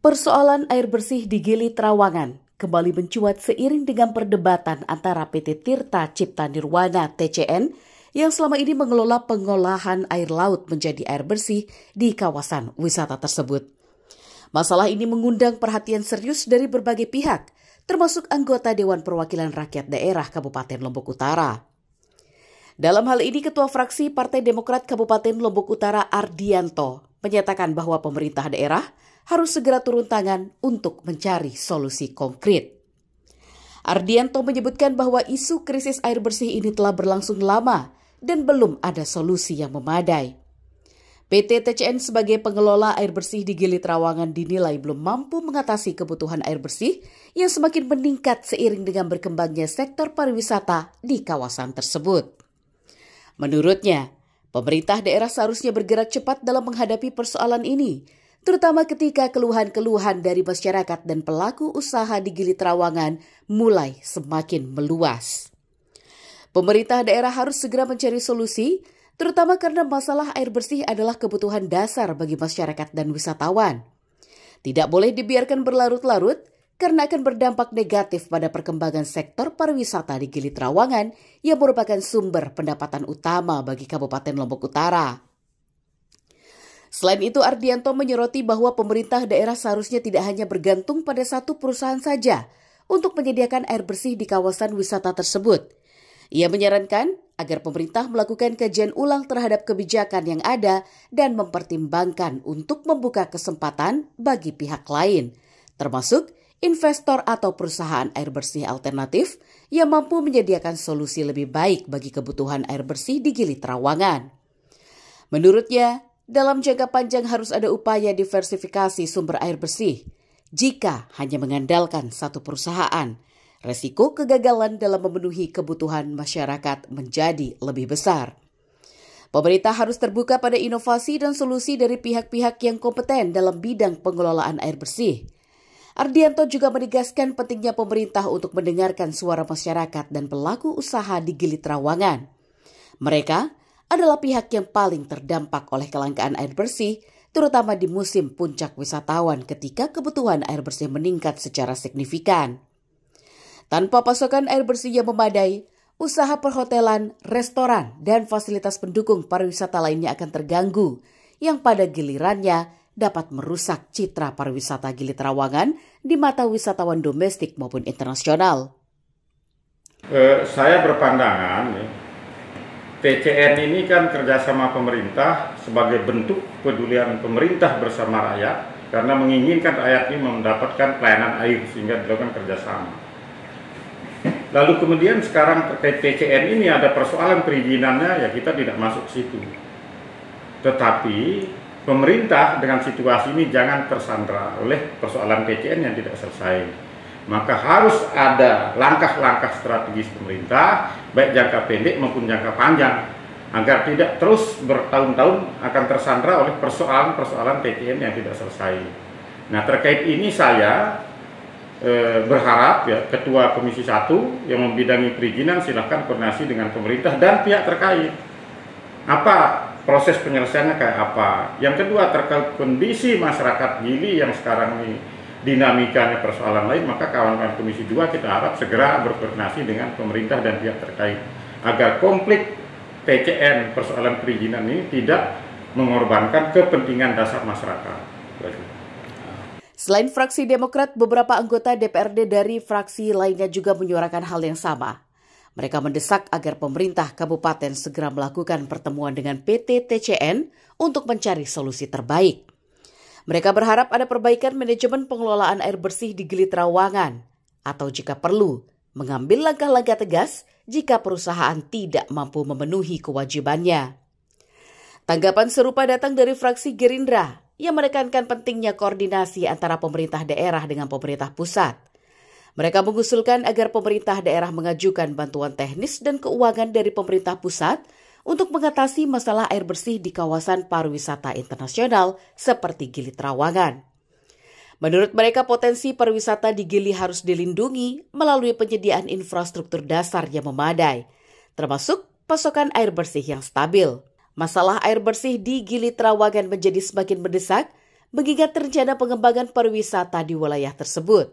Persoalan air bersih di Gili Trawangan kembali mencuat seiring dengan perdebatan antara PT Tirta Cipta Nirwana (TCN) yang selama ini mengelola pengolahan air laut menjadi air bersih di kawasan wisata tersebut. Masalah ini mengundang perhatian serius dari berbagai pihak, termasuk anggota Dewan Perwakilan Rakyat Daerah Kabupaten Lombok Utara. Dalam hal ini, Ketua Fraksi Partai Demokrat Kabupaten Lombok Utara Ardianto menyatakan bahwa pemerintah daerah harus segera turun tangan untuk mencari solusi konkret. Ardianto menyebutkan bahwa isu krisis air bersih ini telah berlangsung lama dan belum ada solusi yang memadai. PT TCN sebagai pengelola air bersih di Gili Trawangan dinilai belum mampu mengatasi kebutuhan air bersih yang semakin meningkat seiring dengan berkembangnya sektor pariwisata di kawasan tersebut. Menurutnya, pemerintah daerah seharusnya bergerak cepat dalam menghadapi persoalan ini, terutama ketika keluhan-keluhan dari masyarakat dan pelaku usaha di Gili Trawangan mulai semakin meluas. Pemerintah daerah harus segera mencari solusi, terutama karena masalah air bersih adalah kebutuhan dasar bagi masyarakat dan wisatawan. Tidak boleh dibiarkan berlarut-larut karena akan berdampak negatif pada perkembangan sektor pariwisata di Gili Trawangan yang merupakan sumber pendapatan utama bagi Kabupaten Lombok Utara. Selain itu, Ardianto menyoroti bahwa pemerintah daerah seharusnya tidak hanya bergantung pada satu perusahaan saja untuk menyediakan air bersih di kawasan wisata tersebut. Ia menyarankan agar pemerintah melakukan kajian ulang terhadap kebijakan yang ada dan mempertimbangkan untuk membuka kesempatan bagi pihak lain, termasuk investor atau perusahaan air bersih alternatif yang mampu menyediakan solusi lebih baik bagi kebutuhan air bersih di Gili Trawangan. Menurutnya, dalam jangka panjang harus ada upaya diversifikasi sumber air bersih. Jika hanya mengandalkan satu perusahaan, resiko kegagalan dalam memenuhi kebutuhan masyarakat menjadi lebih besar. Pemerintah harus terbuka pada inovasi dan solusi dari pihak-pihak yang kompeten dalam bidang pengelolaan air bersih. Ardianto juga menegaskan pentingnya pemerintah untuk mendengarkan suara masyarakat dan pelaku usaha di Gili Trawangan. Mereka adalah pihak yang paling terdampak oleh kelangkaan air bersih, terutama di musim puncak wisatawan ketika kebutuhan air bersih meningkat secara signifikan. Tanpa pasokan air bersih yang memadai, usaha perhotelan, restoran, dan fasilitas pendukung pariwisata lainnya akan terganggu, yang pada gilirannya dapat merusak citra pariwisata Gili Trawangan di mata wisatawan domestik maupun internasional. Saya berpandangan, TCN ini kan kerjasama pemerintah sebagai bentuk kepedulian pemerintah bersama rakyat karena menginginkan rakyat ini mendapatkan pelayanan air sehingga dilakukan kerjasama. Lalu kemudian sekarang terkait TCN ini ada persoalan perizinannya, ya kita tidak masuk situ. Tetapi pemerintah dengan situasi ini jangan tersandra oleh persoalan TCN yang tidak selesai. Maka harus ada langkah-langkah strategis pemerintah, baik jangka pendek maupun jangka panjang, agar tidak terus bertahun-tahun akan tersandra oleh persoalan-persoalan TCN yang tidak selesai. Nah, terkait ini saya berharap ya Ketua Komisi 1 yang membidangi perizinan silahkan koordinasi dengan pemerintah dan pihak terkait. Apa proses penyelesaiannya kayak apa? Yang kedua, terkait kondisi masyarakat Gili yang sekarang ini dinamikanya persoalan lain, maka kawan-kawan Komisi 2 kita harap segera berkoordinasi dengan pemerintah dan pihak terkait agar konflik TCN persoalan perizinan ini tidak mengorbankan kepentingan dasar masyarakat. Selain fraksi Demokrat, beberapa anggota DPRD dari fraksi lainnya juga menyuarakan hal yang sama. Mereka mendesak agar pemerintah kabupaten segera melakukan pertemuan dengan PT TCN untuk mencari solusi terbaik. Mereka berharap ada perbaikan manajemen pengelolaan air bersih di Gili Trawangan, atau jika perlu, mengambil langkah-langkah tegas jika perusahaan tidak mampu memenuhi kewajibannya. Tanggapan serupa datang dari fraksi Gerindra yang menekankan pentingnya koordinasi antara pemerintah daerah dengan pemerintah pusat. Mereka mengusulkan agar pemerintah daerah mengajukan bantuan teknis dan keuangan dari pemerintah pusat untuk mengatasi masalah air bersih di kawasan pariwisata internasional seperti Gili Trawangan. Menurut mereka, potensi pariwisata di Gili harus dilindungi melalui penyediaan infrastruktur dasar yang memadai, termasuk pasokan air bersih yang stabil. Masalah air bersih di Gili Trawangan menjadi semakin mendesak mengingat rencana pengembangan pariwisata di wilayah tersebut.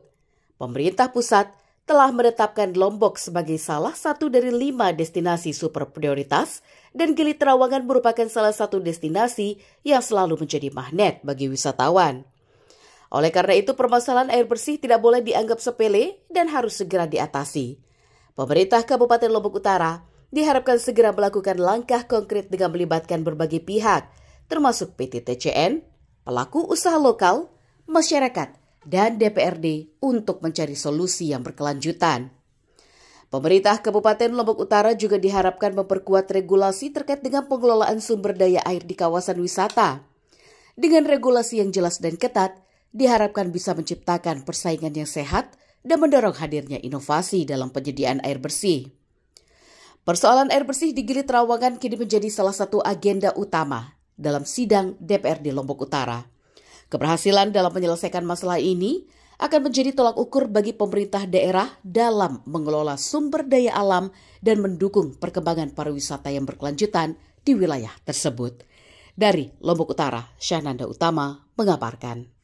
Pemerintah pusat telah menetapkan Lombok sebagai salah satu dari 5 destinasi super prioritas dan Gili Trawangan merupakan salah satu destinasi yang selalu menjadi magnet bagi wisatawan. Oleh karena itu, permasalahan air bersih tidak boleh dianggap sepele dan harus segera diatasi. Pemerintah Kabupaten Lombok Utara diharapkan segera melakukan langkah konkret dengan melibatkan berbagai pihak, termasuk PT TCN, pelaku usaha lokal, masyarakat, dan DPRD untuk mencari solusi yang berkelanjutan. Pemerintah Kabupaten Lombok Utara juga diharapkan memperkuat regulasi terkait dengan pengelolaan sumber daya air di kawasan wisata. Dengan regulasi yang jelas dan ketat, diharapkan bisa menciptakan persaingan yang sehat dan mendorong hadirnya inovasi dalam penyediaan air bersih. Persoalan air bersih di Gili Trawangan kini menjadi salah satu agenda utama dalam sidang DPRD Lombok Utara. Keberhasilan dalam menyelesaikan masalah ini akan menjadi tolak ukur bagi pemerintah daerah dalam mengelola sumber daya alam dan mendukung perkembangan pariwisata yang berkelanjutan di wilayah tersebut. Dari Lombok Utara, Syahnanda Utama mengabarkan.